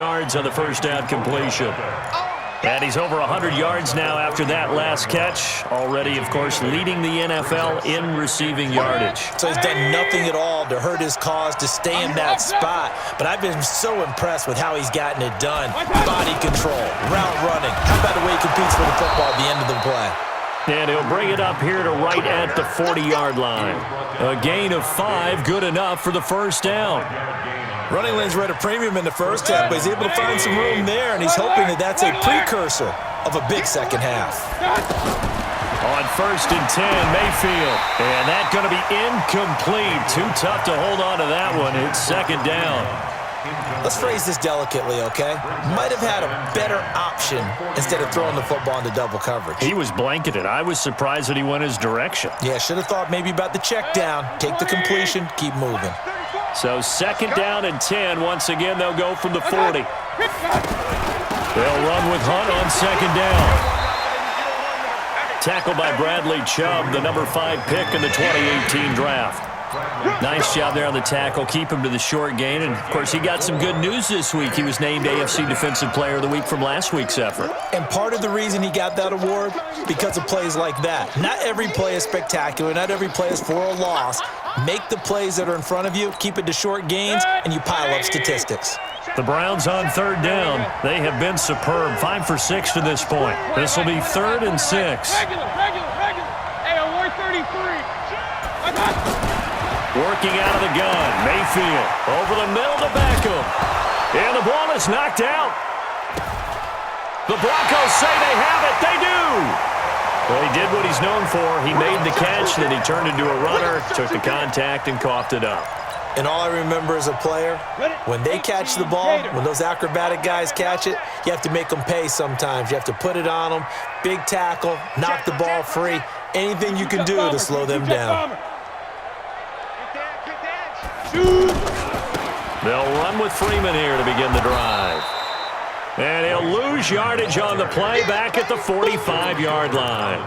Yards on the first down completion. And he's over 100 yards now after that last catch. Already, of course, leading the NFL in receiving yardage. So he's done nothing at all to hurt his cause, to stay in that spot. But I've been so impressed with how he's gotten it done. Body control, route running. How about the way he competes for the football at the end of the play? And he'll bring it up here to right at the 40-yard line. A gain of 5, good enough for the first down. Running lanes were at a premium in the first half, but he's able to find some room there, and he's hoping that that's a precursor of a big second half. On 1st and 10, Mayfield. And that's going to be incomplete. Too tough to hold on to that one. It's second down. Let's phrase this delicately, okay? Might have had a better option instead of throwing the football into double coverage. He was blanketed. I was surprised that he went his direction. Yeah, should have thought maybe about the check down. Take the completion, keep moving. So second down and 10. Once again, they'll go from the 40. They'll run with Hunt on second down. Tackled by Bradley Chubb, the number 5 pick in the 2018 draft. Nice job there on the tackle. Keep him to the short gain. And, of course, he got some good news this week. He was named AFC Defensive Player of the Week from last week's effort. And part of the reason he got that award, because of plays like that. Not every play is spectacular. Not every play is for a loss. Make the plays that are in front of you, keep it to short gains, and you pile up statistics. The Browns on third down. They have been superb. 5 for 6 to this point. This will be 3rd and 6. Regular. Hey, on 133. Working out of the gun. Mayfield over the middle to Beckham. And the ball is knocked out. The Broncos say they have it. They do. Well, he did what he's known for. He made the catch, then he turned into a runner, took the contact, and coughed it up. And all I remember as a player, when they catch the ball, when those acrobatic guys catch it, you have to make them pay sometimes. You have to put it on them. Big tackle, knock the ball free. Anything you can do to slow them down. They'll run with Freeman here to begin the drive. And he'll lose yardage on the play back at the 45-yard line.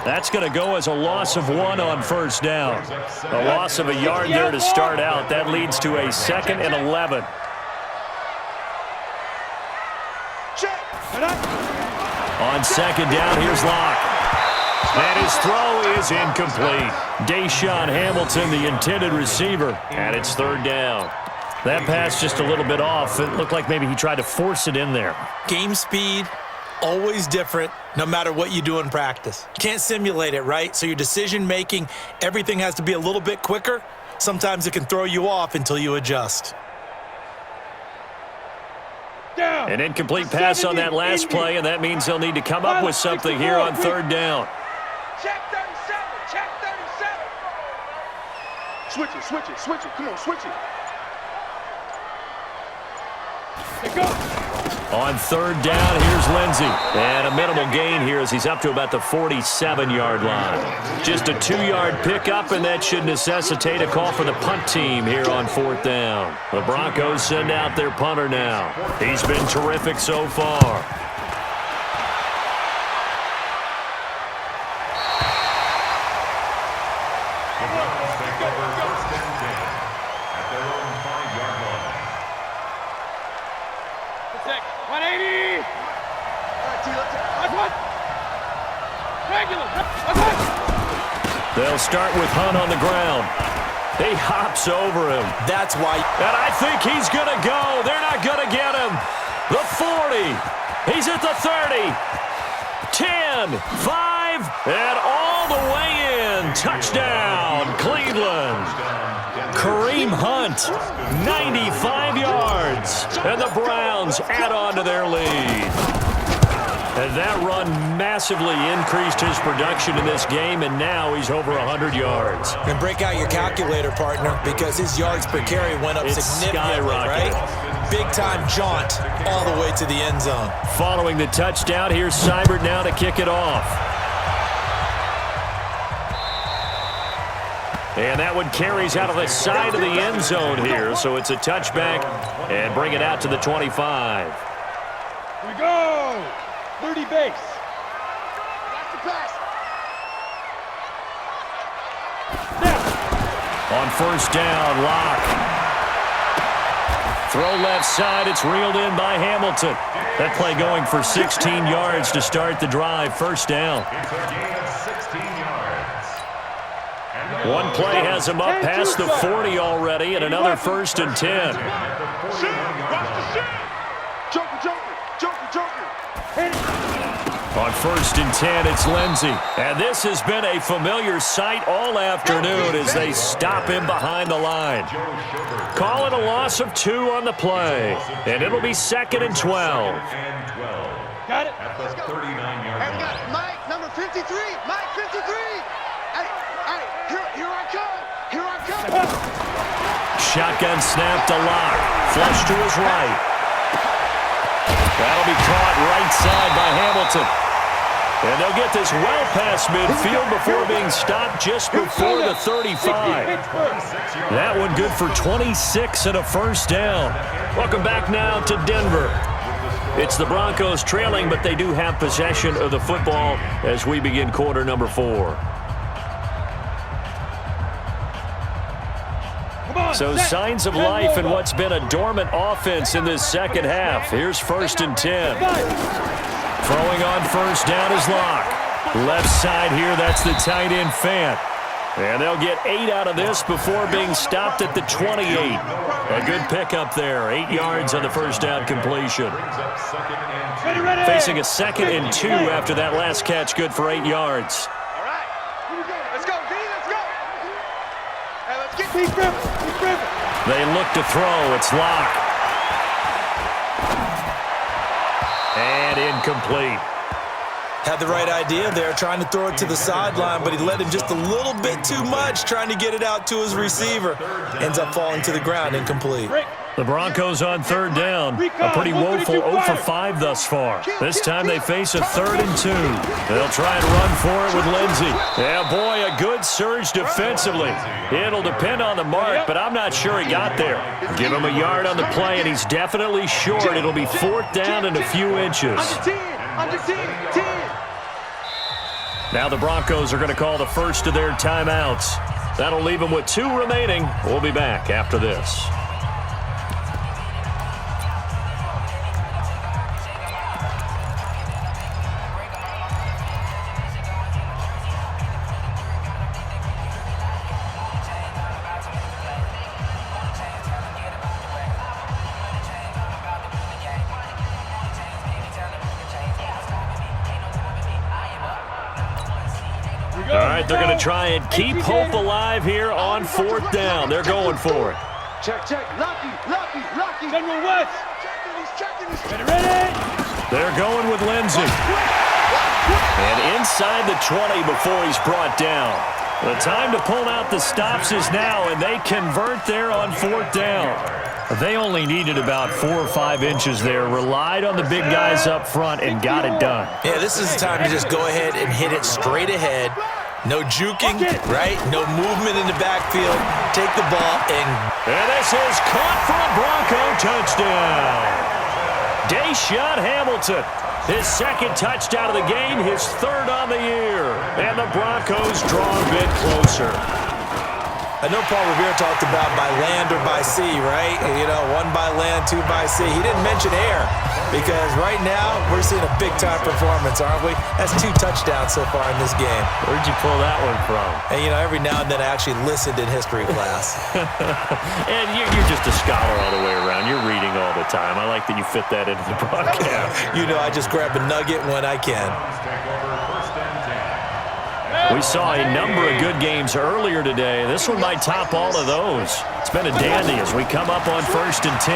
That's going to go as a loss of 1 on first down. A loss of a yard there to start out. That leads to a 2nd and 11. On second down, here's Locke. And his throw is incomplete. Deshaun Hamilton, the intended receiver, and it's 3rd down. That pass just a little bit off. It looked like maybe he tried to force it in there. Game speed, always different, no matter what you do in practice. You can't simulate it, right? So your decision-making, everything has to be a little bit quicker. Sometimes it can throw you off until you adjust. An incomplete pass on that last play, and that means they'll need to come up with something here on 3rd down. Check 37. Switch it. Come on, switch it. On 3rd down, here's Lindsey. And a minimal gain here as he's up to about the 47-yard line. Just a 2-yard pickup, and that should necessitate a call for the punt team here on 4th down. The Broncos send out their punter now. He's been terrific so far. They'll start with Hunt on the ground. He hops over him. That's why. And I think he's going to go. They're not going to get him. The 40. He's at the 30. 10, 5, and all the way in. Touchdown, Cleveland. Kareem Hunt, 95 yards. And the Browns add on to their lead. And that run massively increased his production in this game, and now he's over 100 yards. And break out your calculator, partner, because his yards per carry went up significantly, right? Big-time jaunt all the way to the end zone. Following the touchdown, here's Seibert now to kick it off. And that one carries out of the side of the end zone here, so it's a touchback, and bring it out to the 25. Here we go! 30 base. That's the pass. On 1st down, Locke Throw left side. It's reeled in by Hamilton. That play going for 16 yards to start the drive. First down. One play has him up past the 40 already, and another 1st and 10. On 1st and 10, it's Lindsey. And this has been a familiar sight all afternoon as they stop him behind the line. Call it a loss of 2 on the play. And it'll be 2nd and 12. Got it. At the 39-yard line. We got Mike, number 53. Mike, 53. Hey, here I come. Here I come. Shotgun snap to Locke. Flush to his right. That'll be caught right side by Hamilton. And they'll get this well past midfield before being stopped just before the 35. That one good for 26 and a first down. Welcome back now to Denver. It's the Broncos trailing, but they do have possession of the football as we begin quarter number 4. So signs of life in what's been a dormant offense in this second half. Here's 1st and 10. Throwing on first down is Locke. Left side here, that's the tight end Fant. And they'll get 8 out of this before being stopped at the 28. A good pickup there. 8 yards on the first down completion. Facing a 2nd and 2 after that last catch, good for 8 yards. All right. Here we go. Let's go, D. Let's go. Hey, let's get Keep dribbling. They look to throw. It's Locke. And incomplete. Had the right idea there, trying to throw it to the sideline, but he let him just a little bit too much, trying to get it out to his receiver. Ends up falling to the ground, incomplete. The Broncos on 3rd down. A pretty woeful 0 for 5 thus far. This time they face a 3rd and 2. They'll try and run for it with Lindsey. Yeah, boy, a good surge defensively. It'll depend on the mark, but I'm not sure he got there. Give him a yard on the play, and he's definitely short. It'll be 4th down and a few inches. under 10. Now the Broncos are going to call the first of their timeouts. That'll leave them with 2 remaining. We'll be back after this. All right, they're going to try and keep hope alive here on 4th down. They're going for it. Check. Lucky. General West. He's checking. Ready. They're going with Lindsey. And inside the 20 before he's brought down. The time to pull out the stops is now, and they convert there on 4th down. They only needed about 4 or 5 inches there, relied on the big guys up front, and got it done. Yeah, this is the time to just go ahead and hit it straight ahead. No juking, right? No movement in the backfield. Take the ball and this is caught for a Bronco touchdown. Deshaun Hamilton, his 2nd touchdown of the game, his 3rd on the year. And the Broncos draw a bit closer. I know Paul Revere talked about by land or by sea, right? You know, 1 by land, 2 by sea. He didn't mention air because right now we're seeing a big-time performance, aren't we? That's 2 touchdowns so far in this game. Where'd you pull that one from? And, you know, every now and then I actually listened in history class. And you're just a scholar all the way around. You're reading all the time. I like that you fit that into the broadcast. You know, I just grab a nugget when I can. We saw a number of good games earlier today. This one might top all of those. It's been a dandy as we come up on 1st and 10.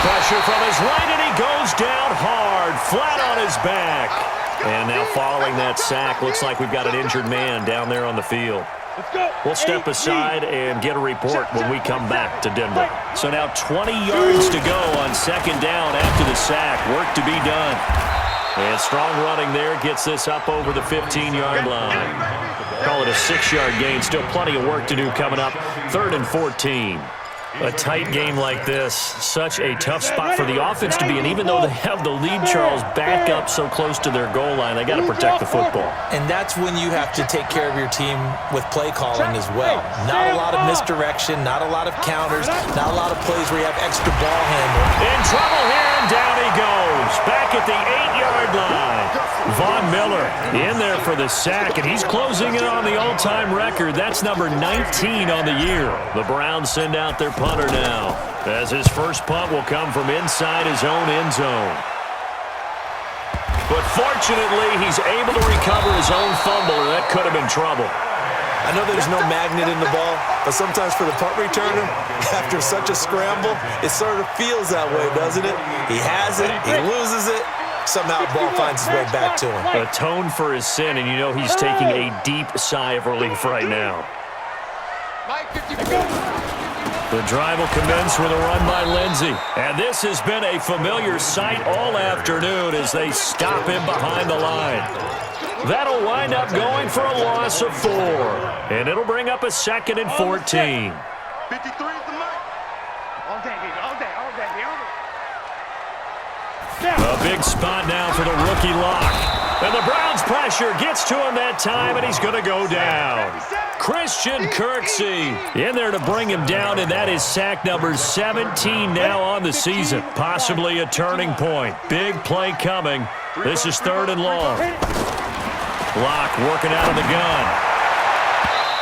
Pressure from his right, and he goes down hard, flat on his back. And now following that sack, looks like we've got an injured man down there on the field. We'll step aside and get a report when we come back to Denver. So now 20 yards to go on 2nd down after the sack. Work to be done. And strong running there gets this up over the 15-yard line. Call it a 6-yard gain. Still plenty of work to do coming up. 3rd and 14. A tight game like this, such a tough spot for the offense to be in. Even though they have the lead, Charles, back up so close to their goal line, they got to protect the football. And that's when you have to take care of your team with play calling as well. Not a lot of misdirection, not a lot of counters, not a lot of plays where you have extra ball handling. In trouble here, and down he goes. Back at the 8-yard line. Von Miller in there for the sack, and he's closing in on the all-time record. That's number 19 on the year. The Browns send out their punter now, as his first punt will come from inside his own end zone. But fortunately, he's able to recover his own fumble, or that could have been trouble. I know there's no magnet in the ball, but sometimes for the punt returner, after such a scramble, it sort of feels that way, doesn't it? He has it, he loses it, somehow the ball finds its way back to him. Atone for his sin, and you know he's taking a deep sigh of relief right now. The drive will commence with a run by Lindsey. And this has been a familiar sight all afternoon as they stop him behind the line. That'll wind up going for a loss of 4. And it'll bring up a 2nd and 14. 53 is the mark. All day, baby. All day. All day. A big spot now for the rookie lock. And the Browns pressure gets to him that time, and he's going to go down. Christian Kirksey in there to bring him down, and that is sack number 17 now on the season. Possibly a turning point. Big play coming. This is 3rd and long. Lock working out of the gun.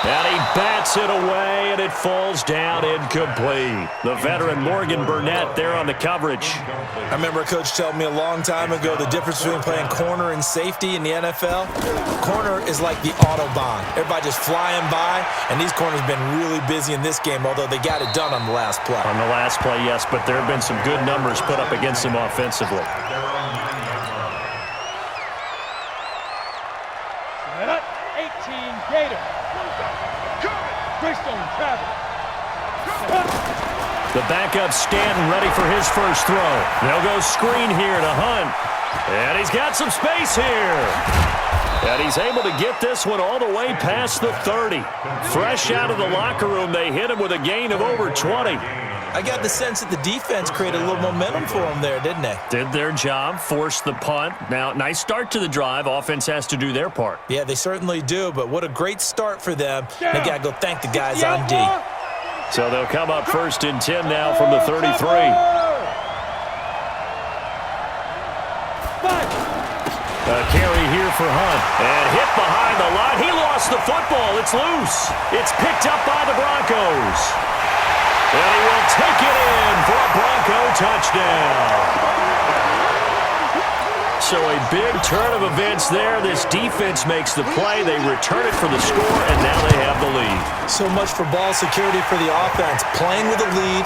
And he bats it away, and it falls down incomplete. The veteran Morgan Burnett there on the coverage. I remember a coach telling me a long time ago the difference between playing corner and safety in the NFL. Corner is like the Autobahn. Everybody just flying by, and these corners have been really busy in this game, although they got it done on the last play. On the last play, yes, but there have been some good numbers put up against him offensively. 18 Gator. The backup Stanton ready for his first throw. They'll go screen here to Hunt. And he's got some space here. And he's able to get this one all the way past the 30. Fresh out of the locker room, they hit him with a gain of over 20. I got the sense that the defense created a little momentum for them there, didn't they? Did their job, forced the punt. Now, nice start to the drive. Offense has to do their part. Yeah, they certainly do, but what a great start for them. They got to go thank the guys on D. So they'll come up 1st and 10 now from the 33. A carry here for Hunt. And hit behind the line. He lost the football. It's loose. It's picked up by the Broncos. And he will take it in for a Bronco touchdown. So a big turn of events there. This defense makes the play. They return it for the score, and now they have the lead. So much for ball security for the offense. Playing with a lead.